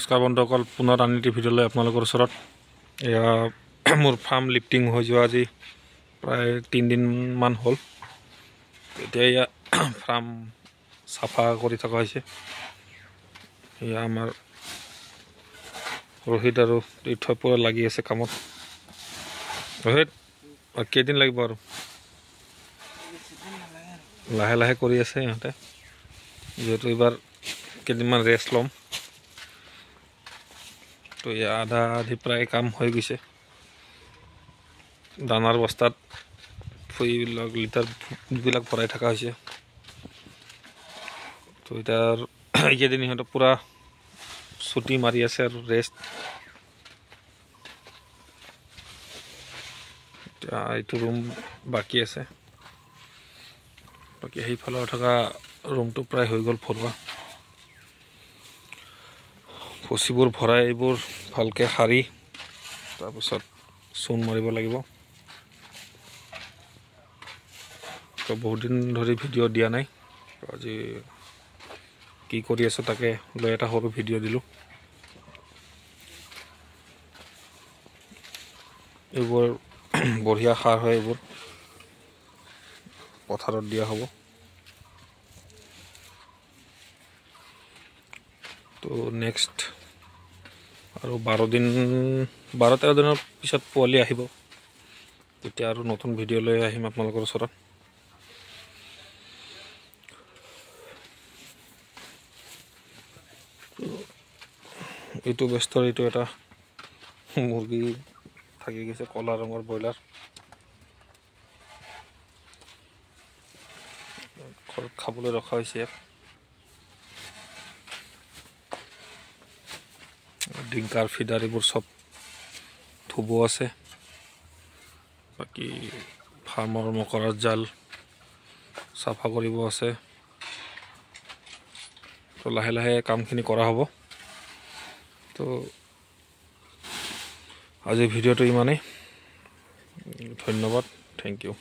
নমস্কাৰ বন্ধুসকল, পুনৰ আন এটি ভিডিঅ'লৈ আপোনালোকৰ ওচৰত। এয়া মোৰ ফাৰ্ম লিফ্টিং হৈ যোৱা আজি প্ৰায় 3 দিনমান হ'ল। এতিয়া এয়া ফাৰ্ম চাফা কৰি থকা হৈছে। এয়া আমাৰ ৰোহিত আৰু তীৰ্থই পুৰা লাগি আছে কামত। ৰোহিত, কেইদিন লাগিব আৰু? লাহে লাহে কৰি আছে ইহঁতে, যিহেতু এইবাৰ কেইদিনমান ৰেষ্ট ল'ম। তো এয়া আধা আধি প্ৰায় কাম হৈ গৈছে। দানাৰ বস্তাত লিটাৰবিলাক ভৰাই থকা হৈছে। তো এতিয়া এইকেইদিন ইহঁতে পূৰা ছুটি মাৰি আছে আৰু ৰেষ্ট। এতিয়া এইটো ৰুম বাকী আছে, বাকী সেইফালৰ থকা ৰুমটো প্ৰায় হৈ গ'ল ভৰোৱা। ভুচিবোৰ ভৰাই এইবোৰ ভালকৈ সাৰি তাৰপিছত চূণ মাৰিব লাগিব। তো বহুত দিন ধৰি ভিডিঅ' দিয়া নাই, আজি কি কৰি আছোঁ তাকে লৈ এটা সৰু ভিডিঅ' দিলোঁ। এইবোৰ বঢ়িয়া সাৰ হয়, এইবোৰ পথাৰত দিয়া হ'ব। তো নেক্সট আৰু 12 13 দিনৰ পিছত পোৱালি আহিব। তেতিয়া আৰু নতুন ভিডিঅ' লৈ আহিম আপোনালোকৰ ওচৰত। এইটো বেষ্টৰ এইটো এটা মুৰ্গী থাকি গৈছে, ক'লা ৰঙৰ ব্ৰইলাৰ। ঘৰত খাবলৈ ৰখা হৈছে। ডিংকাৰ ফিডাৰ এইবোৰ চব ধুব আছে। বাকী ফাৰ্মৰ মকৰাৰ জাল চাফা কৰিব আছে। তো লাহে লাহে কামখিনি কৰা হ'ব। তো আজিৰ ভিডিঅ'টো ইমানেই। ধন্যবাদ, থেংক ইউ।